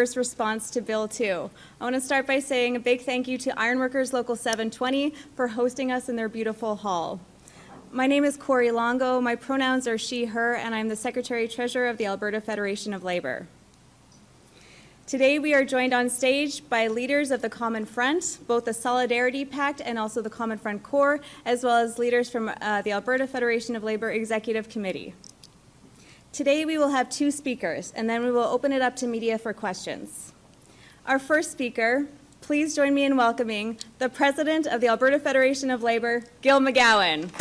response to Bill 2. I want to start by saying a big thank you to Ironworkers Local 720 for hosting us in their beautiful hall. My name is Corey Longo, my pronouns are she, her, and I'm the Secretary-Treasurer of the Alberta Federation of Labour. Today we are joined on stage by leaders of the Common Front, both the Solidarity Pact and also the Common Front Core, as well as leaders from the Alberta Federation of Labour Executive Committee. Today we will have 2 speakers, and then we will open it up to media for questions. Our first speaker, please join me in welcoming the President of the Alberta Federation of Labour, Gil McGowan.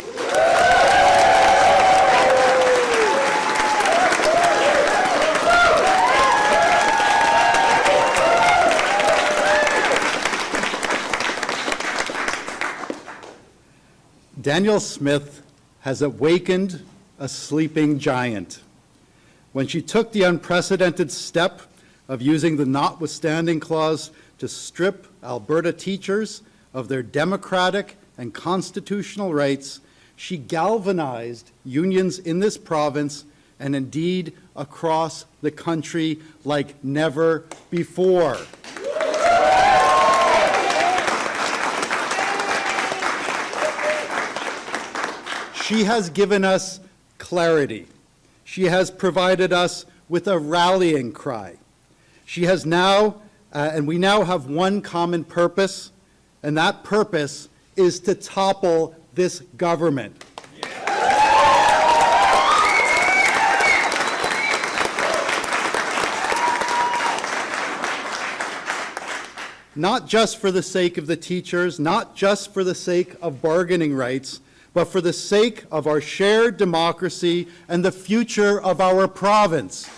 Danielle Smith has awakened a sleeping giant when she took the unprecedented step of using the notwithstanding clause to strip Alberta teachers of their democratic and constitutional rights. She galvanized unions in this province and indeed across the country like never before. She has given us clarity. She has provided us with a rallying cry. She has now, and we now have one common purpose, and that purpose is to topple this government. Not just for the sake of the teachers, not just for the sake of bargaining rights, but for the sake of our shared democracy and the future of our province.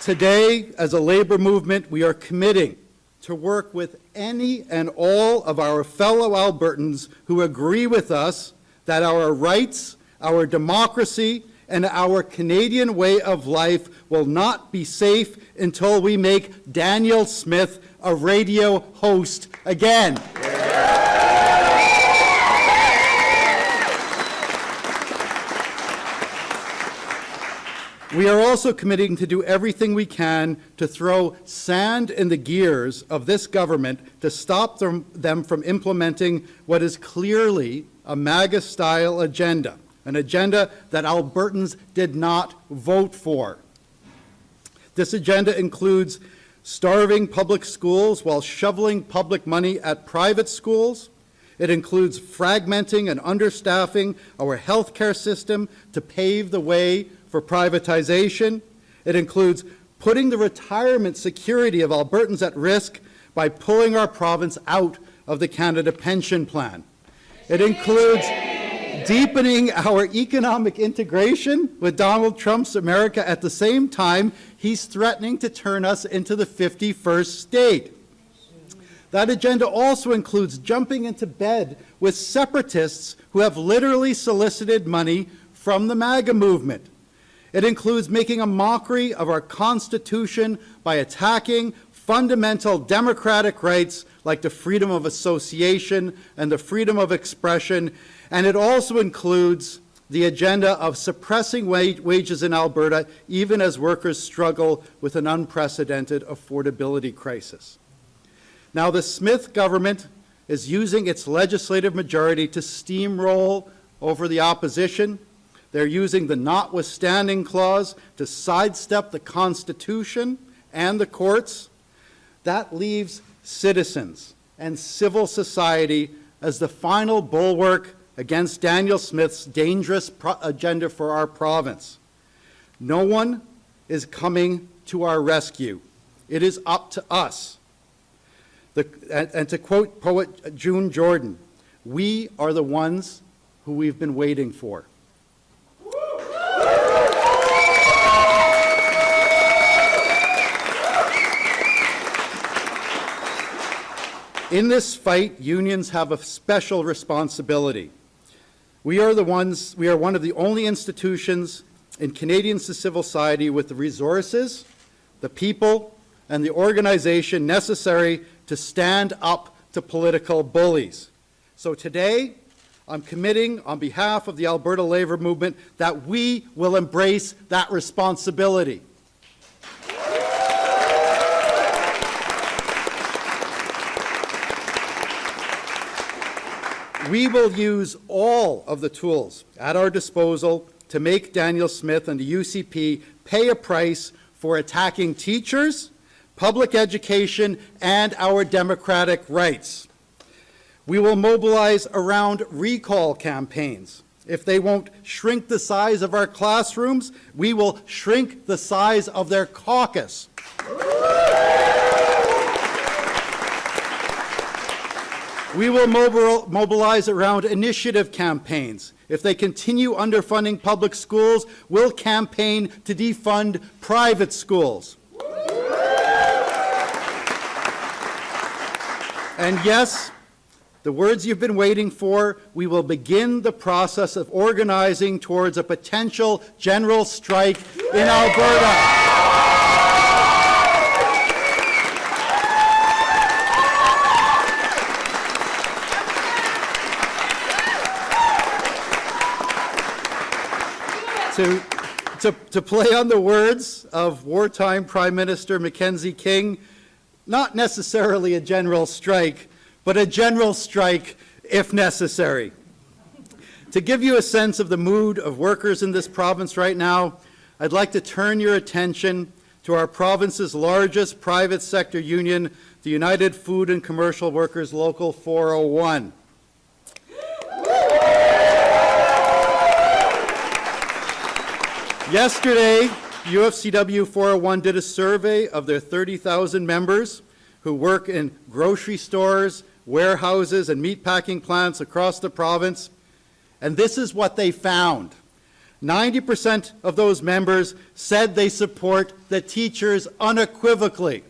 Today, as a labor movement, we are committing to work with any and all of our fellow Albertans who agree with us that our rights, our democracy, and our Canadian way of life will not be safe until we make Danielle Smith a radio host again. We are also committing to do everything we can to throw sand in the gears of this government to stop them from implementing what is clearly a MAGA-style agenda. An agenda that Albertans did not vote for. This agenda includes starving public schools while shoveling public money at private schools. It includes fragmenting and understaffing our healthcare system to pave the way for privatization. It includes putting the retirement security of Albertans at risk by pulling our province out of the Canada Pension Plan. It includes deepening our economic integration with Donald Trump's America at the same time he's threatening to turn us into the 51st state. That agenda also includes jumping into bed with separatists who have literally solicited money from the MAGA movement. It includes making a mockery of our Constitution by attacking fundamental democratic rights like the freedom of association and the freedom of expression. And it also includes the agenda of suppressing wages in Alberta, even as workers struggle with an unprecedented affordability crisis. Now, the Smith government is using its legislative majority to steamroll over the opposition. They're using the notwithstanding clause to sidestep the Constitution and the courts. That leaves citizens and civil society as the final bulwark against Danielle Smith's dangerous agenda for our province. No one is coming to our rescue. It is up to us. And to quote poet June Jordan, we are the ones who we've been waiting for. In this fight, unions have a special responsibility. We are one of the only institutions in Canadian civil society with the resources, the people, and the organization necessary to stand up to political bullies. So today, I'm committing on behalf of the Alberta Labour Movement that we will embrace that responsibility. We will use all of the tools at our disposal to make Danielle Smith and the UCP pay a price for attacking teachers, public education, and our democratic rights. We will mobilize around recall campaigns. If they won't shrink the size of our classrooms, we will shrink the size of their caucus. We will mobilize around initiative campaigns. If they continue underfunding public schools, we'll campaign to defund private schools. And yes, the words you've been waiting for, we will begin the process of organizing towards a potential general strike in Alberta. To play on the words of wartime Prime Minister Mackenzie King, not necessarily a general strike, but a general strike if necessary. To give you a sense of the mood of workers in this province right now, I'd like to turn your attention to our province's largest private sector union, the United Food and Commercial Workers Local 401. Yesterday, UFCW 401 did a survey of their 30,000 members who work in grocery stores, warehouses, and meatpacking plants across the province, and this is what they found. 90% of those members said they support the teachers unequivocally.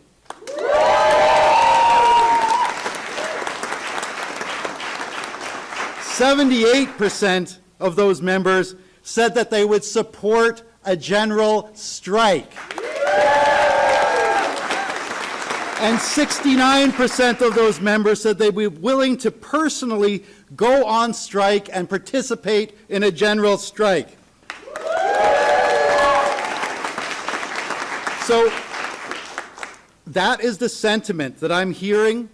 78% of those members said that they would support a general strike. And 69% of those members said they'd be willing to personally go on strike and participate in a general strike. So that is the sentiment that I'm hearing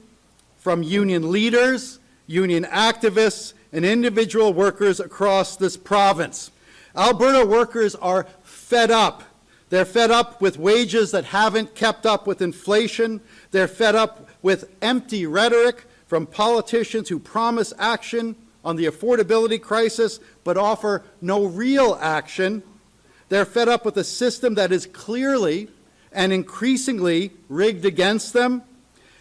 from union leaders, union activists, and individual workers across this province. Alberta workers are fed up. They're fed up with wages that haven't kept up with inflation. They're fed up with empty rhetoric from politicians who promise action on the affordability crisis but offer no real action. They're fed up with a system that is clearly and increasingly rigged against them.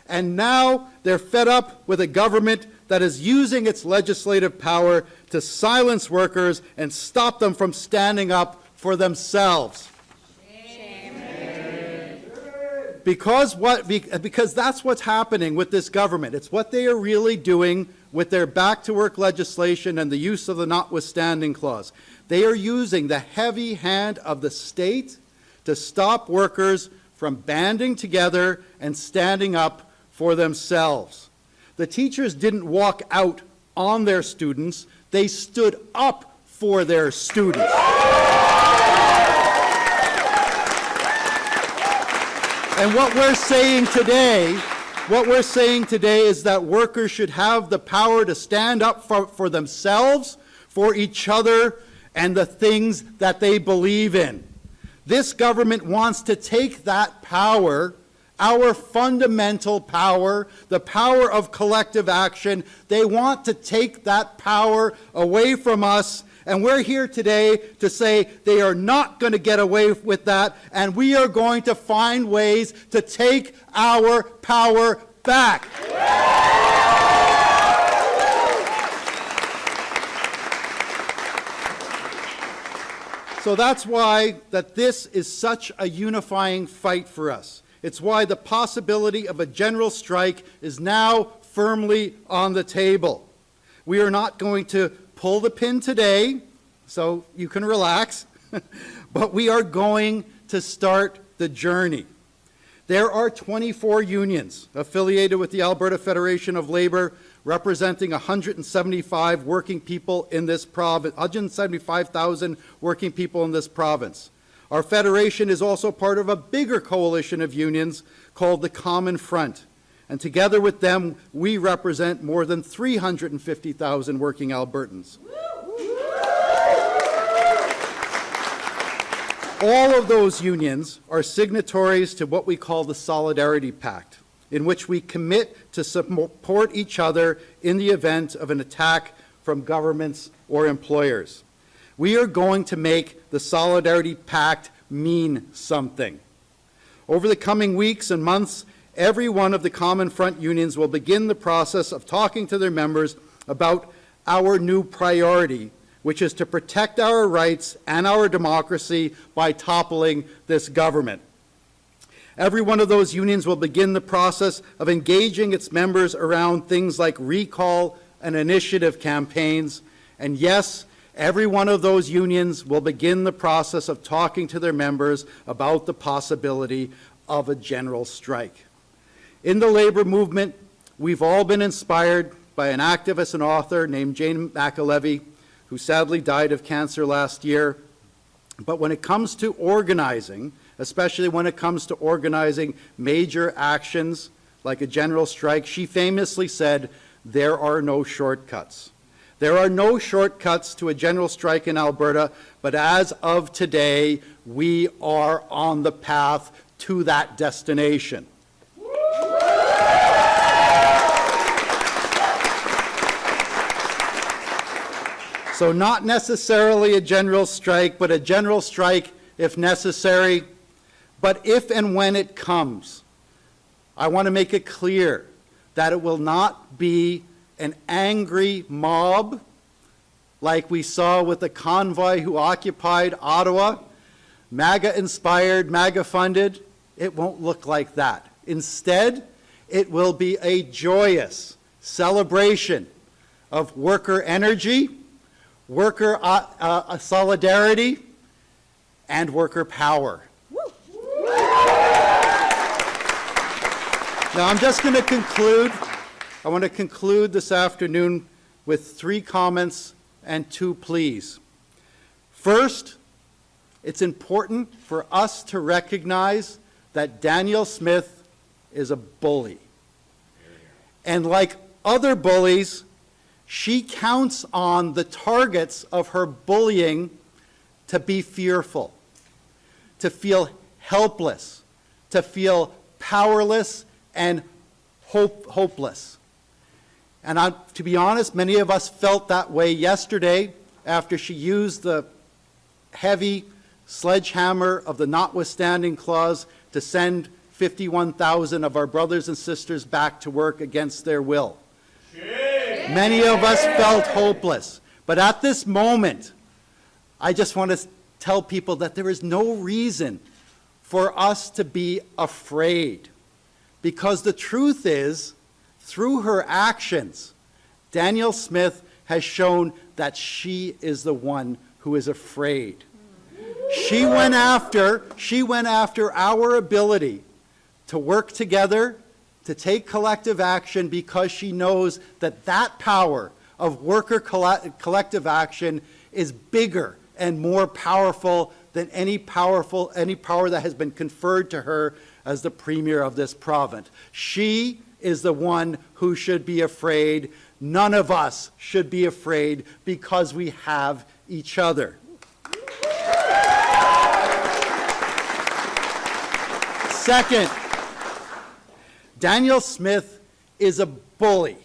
And now they're fed up with a government that is using its legislative power to silence workers and stop them from standing up for themselves. Because that's what's happening with this government. It's what they are really doing with their back-to-work legislation and the use of the notwithstanding clause. They are using the heavy hand of the state to stop workers from banding together and standing up for themselves. The teachers didn't walk out on their students, they stood up for their students. And what we're saying today is that workers should have the power to stand up for themselves, for each other, and the things that they believe in. This government wants to take that power, our fundamental power, the power of collective action. They want to take that power away from us, and we're here today to say they are not going to get away with that, and we are going to find ways to take our power back. So that's why that this is such a unifying fight for us. It's why the possibility of a general strike is now firmly on the table. We are not going to pull the pin today, so you can relax, but we are going to start the journey. There are 24 unions affiliated with the Alberta Federation of Labour, representing 175 working people in this province, 175,000 working people in this province. Our federation is also part of a bigger coalition of unions called the Common Front. And together with them, we represent more than 350,000 working Albertans. All of those unions are signatories to what we call the Solidarity Pact, in which we commit to support each other in the event of an attack from governments or employers. We are going to make the Solidarity Pact mean something. Over the coming weeks and months, every one of the Common Front unions will begin the process of talking to their members about our new priority, which is to protect our rights and our democracy by toppling this government. Every one of those unions will begin the process of engaging its members around things like recall and initiative campaigns. And yes, every one of those unions will begin the process of talking to their members about the possibility of a general strike. In the labor movement, we've all been inspired by an activist and author named Jane McAlevey, who sadly died of cancer last year. But when it comes to organizing, especially when it comes to organizing major actions like a general strike, she famously said, "There are no shortcuts." There are no shortcuts to a general strike in Alberta, but as of today, we are on the path to that destination. So not necessarily a general strike, but a general strike if necessary. But if and when it comes, I want to make it clear that it will not be an angry mob like we saw with the convoy who occupied Ottawa, MAGA-inspired, MAGA-funded. It won't look like that. Instead, it will be a joyous celebration of worker energy, worker solidarity, and worker power. Now, I'm just going to conclude. I want to conclude this afternoon with 3 comments and 2 pleas. First, it's important for us to recognize that Danielle Smith is a bully. And like other bullies, she counts on the targets of her bullying to be fearful, to feel helpless, to feel powerless and hopeless. And to be honest, many of us felt that way yesterday after she used the heavy sledgehammer of the notwithstanding clause to send 51,000 of our brothers and sisters back to work against their will. Many of us felt hopeless. But at this moment, I just want to tell people that there is no reason for us to be afraid. Because the truth is, through her actions, Danielle Smith has shown that she is the one who is afraid. She went after our ability to work together, to take collective action, because she knows that that power of worker collective action is bigger and more powerful than any power that has been conferred to her as the Premier of this province. She is the one who should be afraid. None of us should be afraid because we have each other. Second, Danielle Smith is a bully.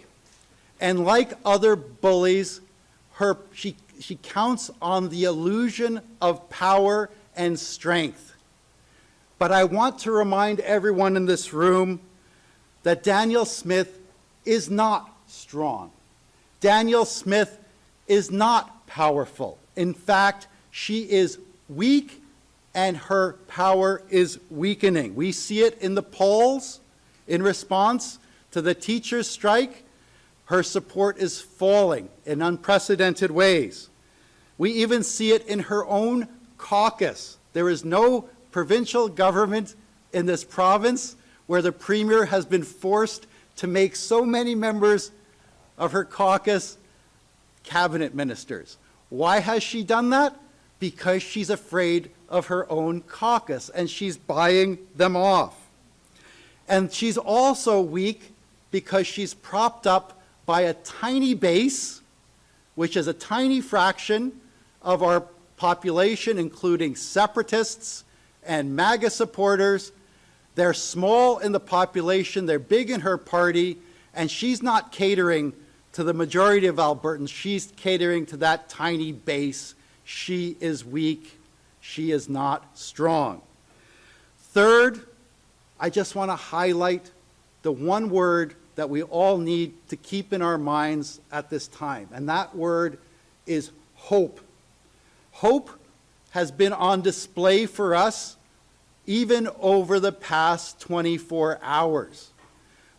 And like other bullies, she counts on the illusion of power and strength. But I want to remind everyone in this room that Danielle Smith is not strong. Danielle Smith is not powerful. In fact, she is weak and her power is weakening. We see it in the polls in response to the teachers' strike. Her support is falling in unprecedented ways. We even see it in her own caucus. There is no provincial government in this province where the Premier has been forced to make so many members of her caucus cabinet ministers. Why has she done that? Because she's afraid of her own caucus, and she's buying them off. And she's also weak because she's propped up by a tiny base, which is a tiny fraction of our population, including separatists and MAGA supporters. They're small in the population, they're big in her party, and she's not catering to the majority of Albertans. She's catering to that tiny base. She is weak. She is not strong. Third, I just want to highlight the one word that we all need to keep in our minds at this time, and that word is hope. Hope has been on display for us even over the past 24 hours.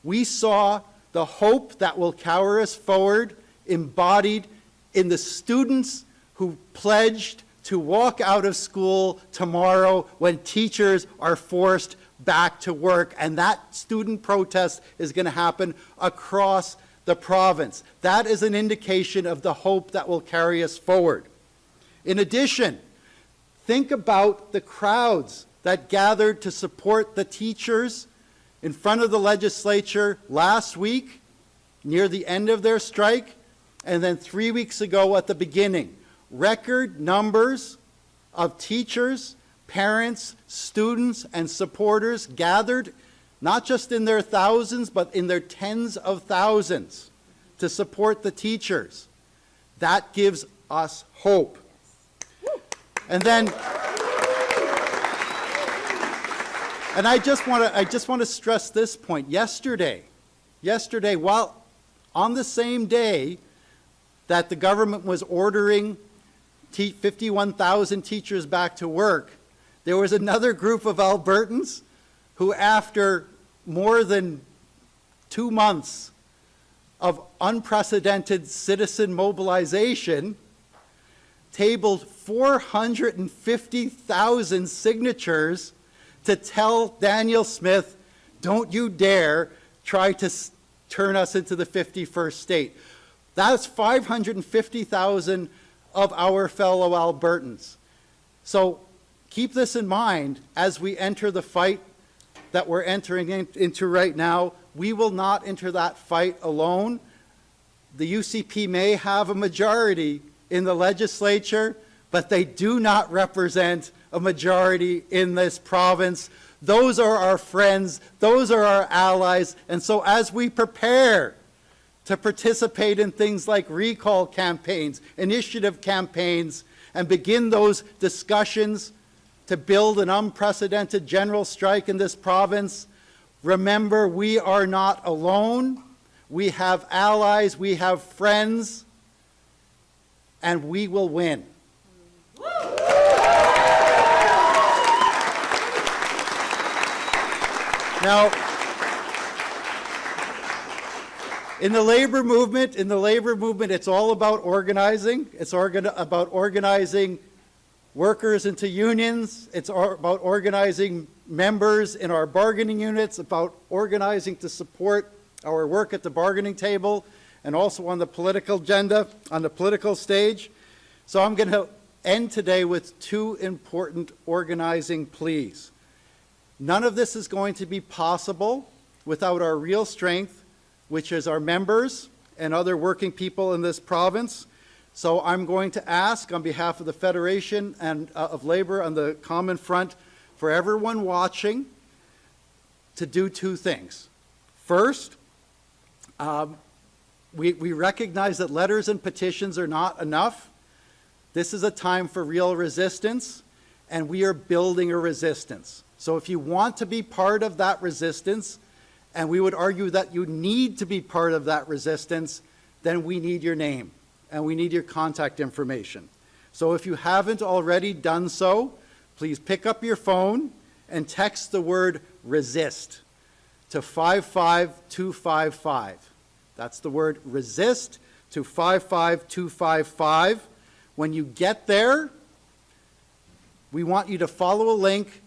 We saw the hope that will carry us forward embodied in the students who pledged to walk out of school tomorrow when teachers are forced back to work. And that student protest is going to happen across the province. That is an indication of the hope that will carry us forward. In addition, think about the crowds that gathered to support the teachers in front of the legislature last week, near the end of their strike, and then 3 weeks ago at the beginning. Record numbers of teachers, parents, students, and supporters gathered, not just in their thousands, but in their tens of thousands to support the teachers. That gives us hope. And then, and I just want to stress this point. Yesterday, while on the same day that the government was ordering 51,000 teachers back to work, there was another group of Albertans who, after more than 2 months of unprecedented citizen mobilization, tabled 450,000 signatures to tell Danielle Smith, don't you dare try to turn us into the 51st state. That's 550,000 of our fellow Albertans. So keep this in mind as we enter the fight that we're entering into right now. We will not enter that fight alone. The UCP may have a majority in the legislature, but they do not represent a majority in this province. Those are our friends, those are our allies, and so as we prepare to participate in things like recall campaigns, initiative campaigns, and begin those discussions to build an unprecedented general strike in this province, remember, we are not alone. We have allies, we have friends, and we will win. Now, in the labor movement, it's all about organizing. It's about organizing workers into unions. It's about organizing members in our bargaining units, about organizing to support our work at the bargaining table, and also on the political agenda, on the political stage. So I'm going to end today with 2 important organizing pleas. None of this is going to be possible without our real strength, which is our members and other working people in this province. So I'm going to ask on behalf of the Federation and of Labour on the Common Front for everyone watching to do 2 things. First, we recognize that letters and petitions are not enough. This is a time for real resistance, and we are building a resistance. So if you want to be part of that resistance, and we would argue that you need to be part of that resistance, then we need your name, and we need your contact information. So if you haven't already done so, please pick up your phone and text the word resist to 55255. That's the word resist to 55255. When you get there, we want you to follow a link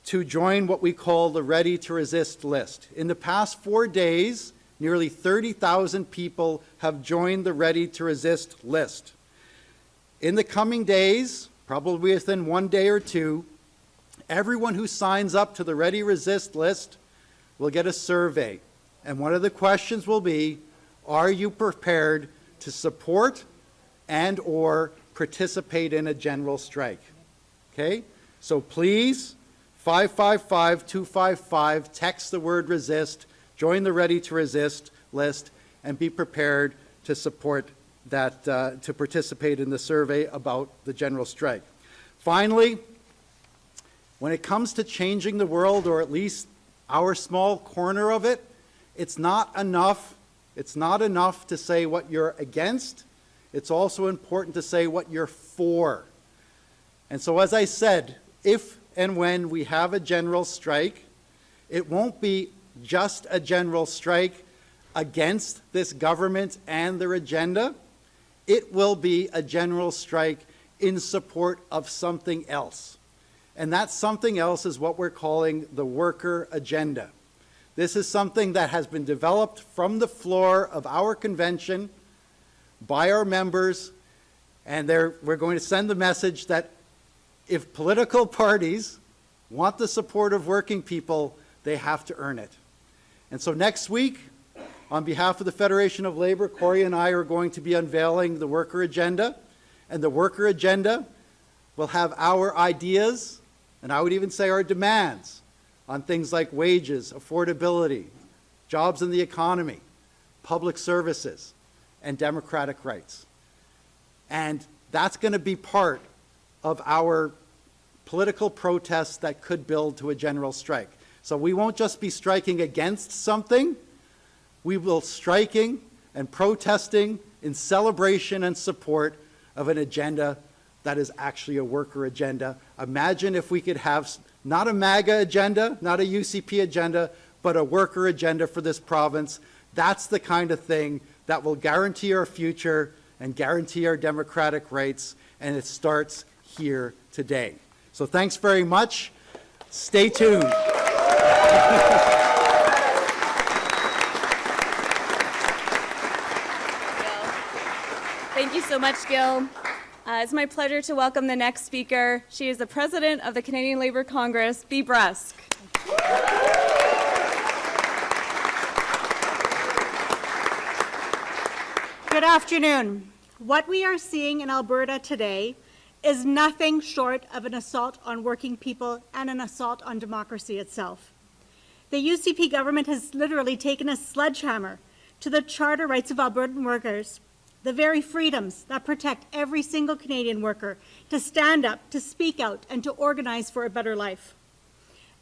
to join what we call the Ready to Resist list. In the past 4 days, nearly 30,000 people have joined the Ready to Resist list. In the coming days, probably within one day or two, everyone who signs up to the Ready to Resist list will get a survey. And one of the questions will be, are you prepared to support and or participate in a general strike? Okay? So please, 555-255, text the word resist, join the Ready to Resist list, and be prepared to support that, to participate in the survey about the general strike. Finally, when it comes to changing the world, or at least our small corner of it, it's not enough to say what you're against. It's also important to say what you're for. And so, as I said, if and when we have a general strike, it won't be just a general strike against this government and their agenda. It will be a general strike in support of something else. And that something else is what we're calling the worker agenda. This is something that has been developed from the floor of our convention by our members, and we're going to send the message that if political parties want the support of working people, they have to earn it. And so next week, on behalf of the Federation of Labor, Corey and I are going to be unveiling the worker agenda, and the worker agenda will have our ideas, and I would even say our demands, on things like wages, affordability, jobs in the economy, public services, and democratic rights. And that's going to be part of our political protests that could build to a general strike. So we won't just be striking against something, we will striking and protesting in celebration and support of an agenda that is actually a worker agenda. Imagine if we could have not a MAGA agenda, not a UCP agenda, but a worker agenda for this province. That's the kind of thing that will guarantee our future and guarantee our democratic rights, and it starts here today. So thanks very much. Stay tuned. Thank you so much, Gil. It's my pleasure to welcome the next speaker. She is the president of the Canadian Labour Congress, Bea Brusk. Good afternoon. What we are seeing in Alberta today is nothing short of an assault on working people and an assault on democracy itself. The UCP government has literally taken a sledgehammer to the charter rights of Albertan workers, the very freedoms that protect every single Canadian worker to stand up, to speak out, and to organize for a better life.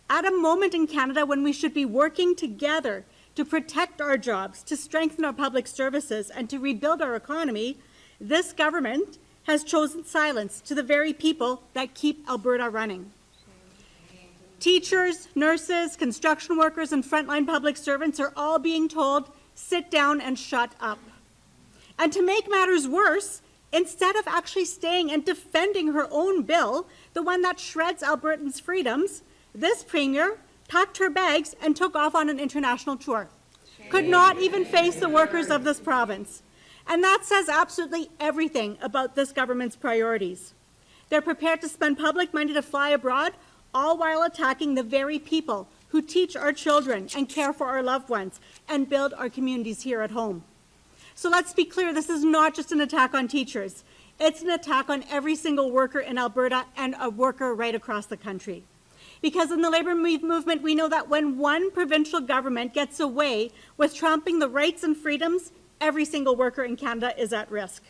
At a moment in Canada when we should be working together to protect our jobs, to strengthen our public services, and to rebuild our economy, this government has chosen silence to the very people that keep Alberta running. Teachers, nurses, construction workers, and frontline public servants are all being told, sit down and shut up. And to make matters worse, instead of actually staying and defending her own bill, the one that shreds Albertans' freedoms, this premier packed her bags and took off on an international tour. Could not even face the workers of this province. And that says absolutely everything about this government's priorities. They're prepared to spend public money to fly abroad, all while attacking the very people who teach our children and care for our loved ones and build our communities here at home. So let's be clear, this is not just an attack on teachers. It's an attack on every single worker in Alberta and a worker right across the country. Because in the labour movement, we know that when one provincial government gets away with trampling the rights and freedoms, every single worker in Canada is at risk.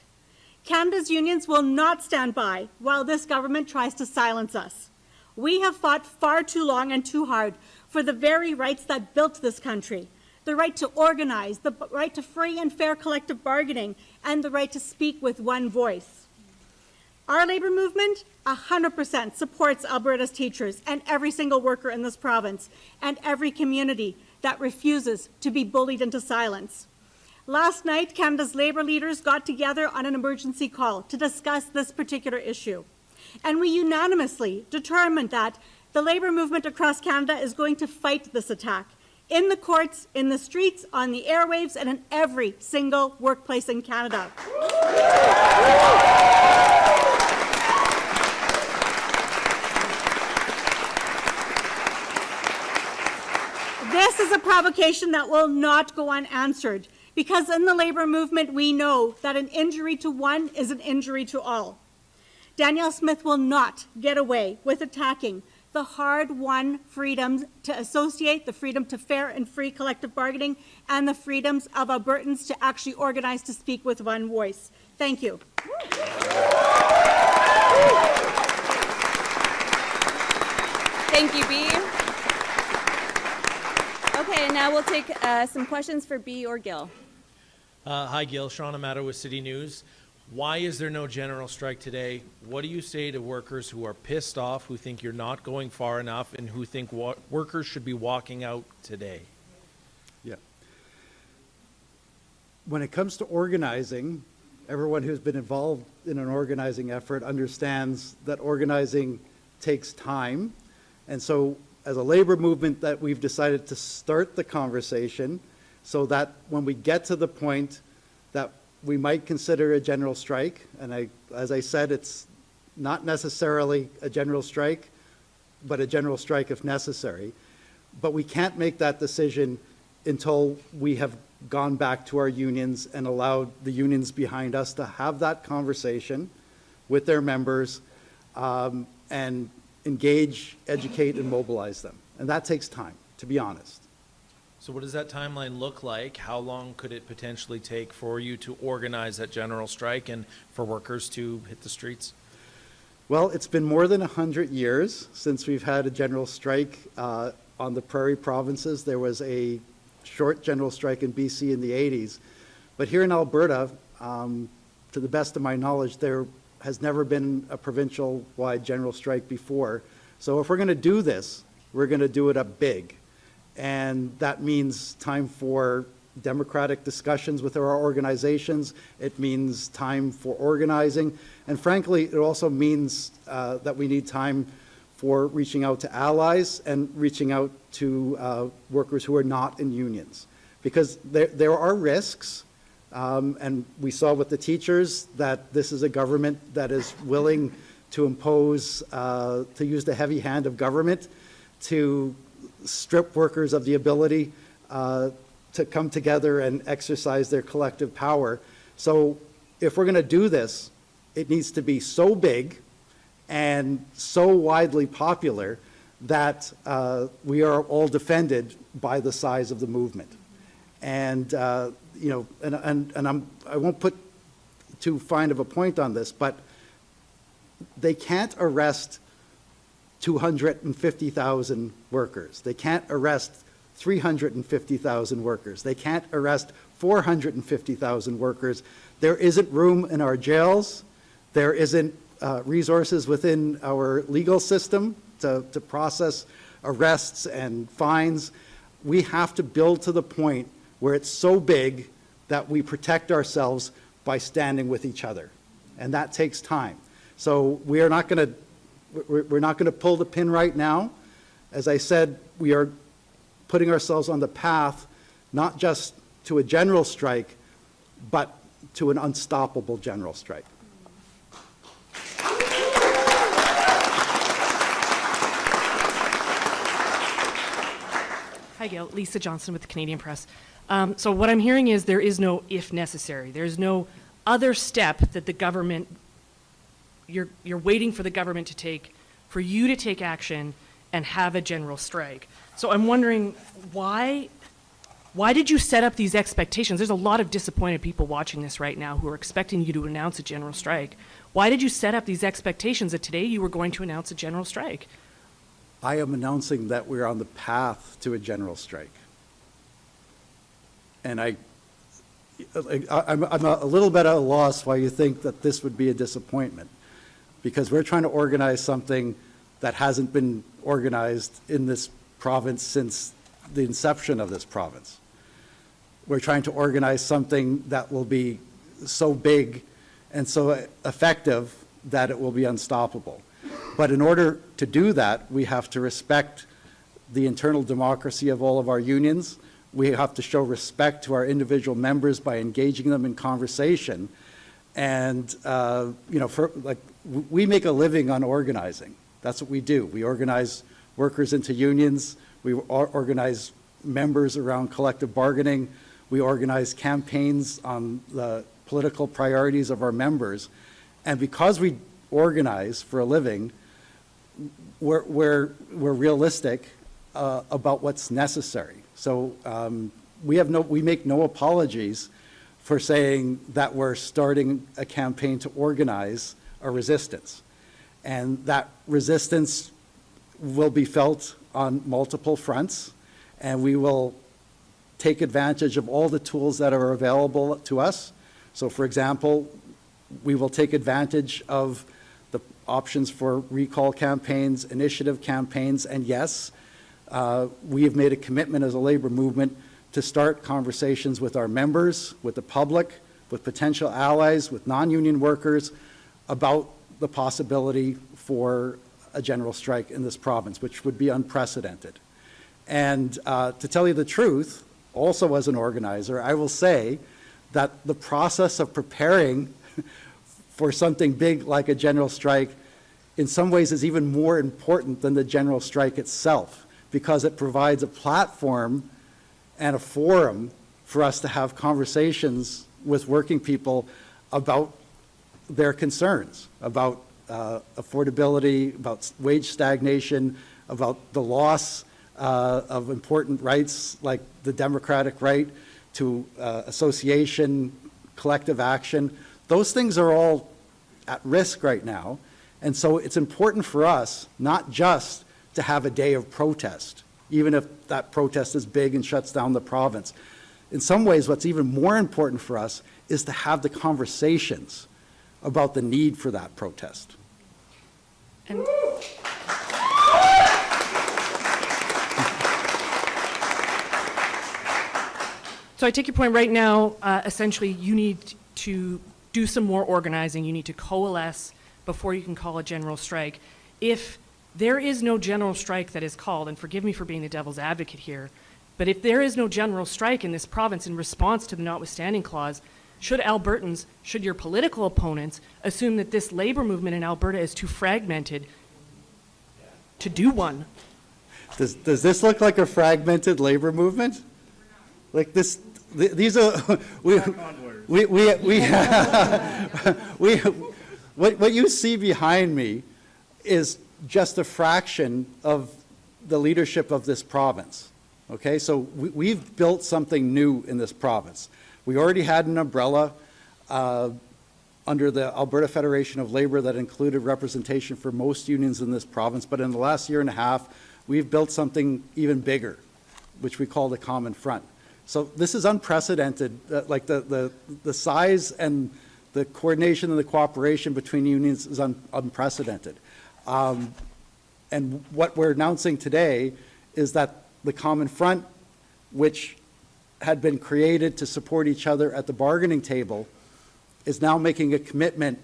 Canada's unions will not stand by while this government tries to silence us. We have fought far too long and too hard for the very rights that built this country. The right to organize, the right to free and fair collective bargaining, and the right to speak with one voice. Our labour movement 100% supports Alberta's teachers and every single worker in this province and every community that refuses to be bullied into silence. Last night, Canada's labour leaders got together on an emergency call to discuss this particular issue. And we unanimously determined that the labour movement across Canada is going to fight this attack. in the courts, in the streets, on the airwaves, and in every single workplace in Canada. This is a provocation that will not go unanswered, because in the labor movement we know that an injury to one is an injury to all. Danielle Smith will not get away with attacking the hard-won freedoms to associate, the freedom to fair and free collective bargaining, and the freedoms of Albertans to actually organize to speak with one voice. Thank you. Thank you, B. Okay, now we'll take some questions for B or Gil. Hi, Gil. Sean Amato with City News. Why is there no general strike today? What do you say to workers who are pissed off, who think you're not going far enough, and who think workers should be walking out today? Yeah. When it comes to organizing, everyone who's been involved in an organizing effort understands that organizing takes time. And so as a labor movement that we've decided to start the conversation so that when we get to the point that we might consider a general strike, and as I said, it's not necessarily a general strike, but a general strike if necessary. But we can't make that decision until we have gone back to our unions and allowed the unions behind us to have that conversation with their members and engage, educate, and mobilize them. And that takes time, to be honest. So what does that timeline look like? How long could it potentially take for you to organize that general strike and for workers to hit the streets? Well, it's been more than 100 years since we've had a general strike on the prairie provinces. There was a short general strike in BC in the 80s. But here in Alberta, to the best of my knowledge, there has never been a provincial-wide general strike before. So if we're going to do this, we're going to do it up big. And that means time for democratic discussions with our organizations. It means time for organizing. And frankly, it also means that we need time for reaching out to allies and reaching out to workers who are not in unions. Because there are risks, and we saw with the teachers that this is a government that is willing to impose, to use the heavy hand of government to strip workers of the ability to come together and exercise their collective power. So if we're going to do this, it needs to be so big and so widely popular that we are all defended by the size of the movement. And you know, I won't put too fine of a point on this, but they can't arrest 250,000 workers. They can't arrest 350,000 workers. They can't arrest 450,000 workers. There isn't room in our jails. There isn't resources within our legal system to process arrests and fines. We have to build to the point where it's so big that we protect ourselves by standing with each other. And that takes time. So we're not going to pull the pin right now. As I said, we are putting ourselves on the path, not just to a general strike, but to an unstoppable general strike. Hi, Gail. Lisa Johnson with the Canadian Press. So what I'm hearing is there is no if necessary. There's no other step that the government, you're waiting for the government to take, for you to take action and have a general strike. So I'm wondering why did you set up these expectations? There's a lot of disappointed people watching this right now who are expecting you to announce a general strike. Why did you set up these expectations that today you were going to announce a general strike? I am announcing that we're on the path to a general strike. And I'm a little bit at a loss why you think that this would be a disappointment, because we're trying to organize something that hasn't been organized in this province since the inception of this province. We're trying to organize something that will be so big and so effective that it will be unstoppable. But in order to do that, we have to respect the internal democracy of all of our unions. We have to show respect to our individual members by engaging them in conversation. And, we make a living on organizing. That's what we do. We organize workers into unions. We organize members around collective bargaining. We organize campaigns on the political priorities of our members. And because we organize for a living, we're realistic about what's necessary. So we make no apologies for saying that we're starting a campaign to organize a resistance. And that resistance will be felt on multiple fronts, and we will take advantage of all the tools that are available to us. So for example, we will take advantage of the options for recall campaigns, initiative campaigns, and yes, we have made a commitment as a labor movement to start conversations with our members, with the public, with potential allies, with non-union workers about the possibility for a general strike in this province, which would be unprecedented. And to tell you the truth, also as an organizer, I will say that the process of preparing for something big like a general strike in some ways is even more important than the general strike itself, because it provides a platform and a forum for us to have conversations with working people about their concerns, about affordability, about wage stagnation, about the loss of important rights like the democratic right to association, collective action. Those things are all at risk right now. And so it's important for us not just to have a day of protest, even if that protest is big and shuts down the province. In some ways, what's even more important for us is to have the conversations about the need for that protest. And so I take your point right now, essentially you need to do some more organizing, you need to coalesce before you can call a general strike. If there is no general strike that is called, and forgive me for being the devil's advocate here, but if there is no general strike in this province in response to the notwithstanding clause, should Albertans, should your political opponents assume that this labor movement in Alberta is too fragmented to do one? Does this look like a fragmented labor movement? Like this, these are, what you see behind me is just a fraction of the leadership of this province. Okay, so we've built something new in this province. We already had an umbrella under the Alberta Federation of Labor that included representation for most unions in this province, but in the last year and a half, we've built something even bigger, which we call the Common Front. So this is unprecedented, like the size and the coordination and the cooperation between unions is unprecedented. And what we're announcing today is that the Common Front, which had been created to support each other at the bargaining table, is now making a commitment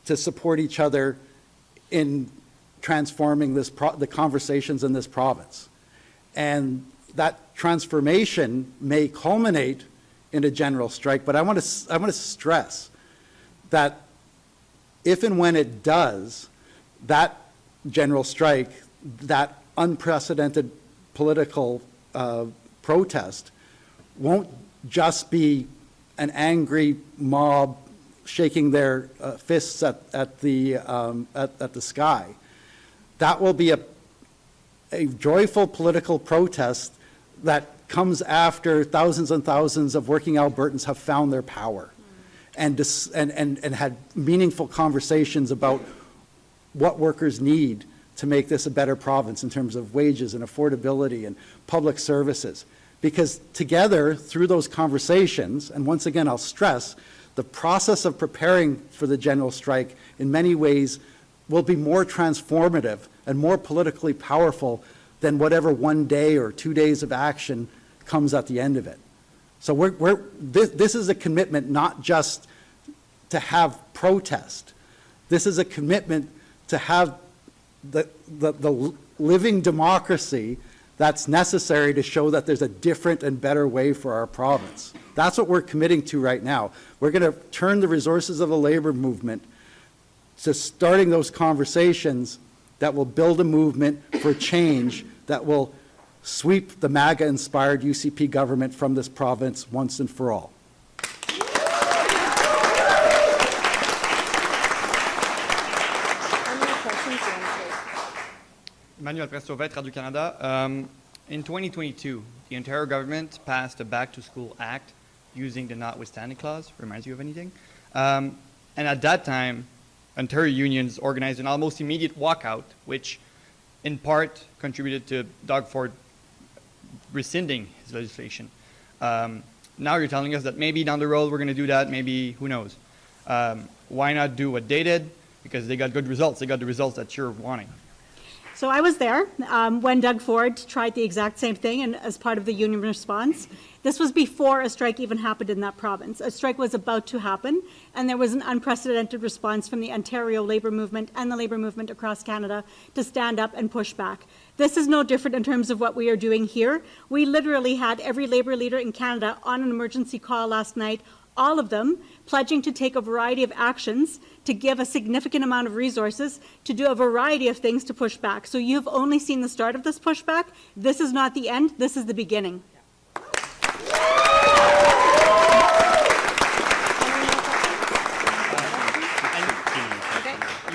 to support each other in transforming the conversations in this province. And that transformation may culminate in a general strike, but I want to stress that if and when it does, that general strike, that unprecedented political protest, won't just be an angry mob shaking their fists at the sky. That will be a joyful political protest that comes after thousands and thousands of working Albertans have found their power and had meaningful conversations about what workers need to make this a better province in terms of wages and affordability and public services. Because together, through those conversations, and once again I'll stress, the process of preparing for the general strike in many ways will be more transformative and more politically powerful than whatever 1 day or 2 days of action comes at the end of it. So this is a commitment not just to have protest. This is a commitment to have the living democracy that's necessary to show that there's a different and better way for our province. That's what we're committing to right now. We're going to turn the resources of the labor movement to starting those conversations that will build a movement for change that will sweep the MAGA-inspired UCP government from this province once and for all. Emmanuel Prestovet, Radio-Canada. In 2022, the Ontario government passed a Back-to-School Act using the notwithstanding clause. Reminds you of anything? And at that time, Ontario unions organized an almost immediate walkout, which in part contributed to Doug Ford rescinding his legislation. Now you're telling us that maybe down the road we're going to do that, maybe, who knows. Why not do what they did? Because they got good results. They got the results that you're wanting. So I was there when Doug Ford tried the exact same thing and as part of the union response. This was before a strike even happened in that province. A strike was about to happen, and there was an unprecedented response from the Ontario labour movement and the labour movement across Canada to stand up and push back. This is no different in terms of what we are doing here. We literally had every labour leader in Canada on an emergency call last night, all of them pledging to take a variety of actions, to give a significant amount of resources, to do a variety of things to push back. So you've only seen the start of this pushback. This is not the end. This is the beginning.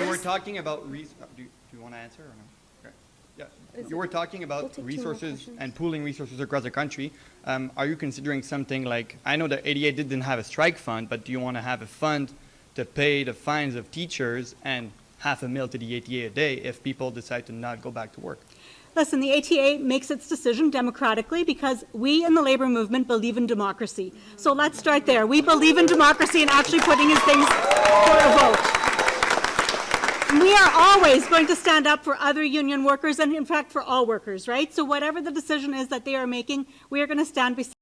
You were talking about, do you want to answer or no? Yeah. You were talking about resources and pooling resources across the country. Are you considering something like, I know that 88 didn't have a strike fund, but do you want to have a fund to pay the fines of teachers and $500,000 to the ATA a day if people decide to not go back to work? Listen, the ATA makes its decision democratically because we in the labour movement believe in democracy. So let's start there. We believe in democracy and actually putting in things for a vote. We are always going to stand up for other union workers and, in fact, for all workers, right? So whatever the decision is that they are making, we are going to stand beside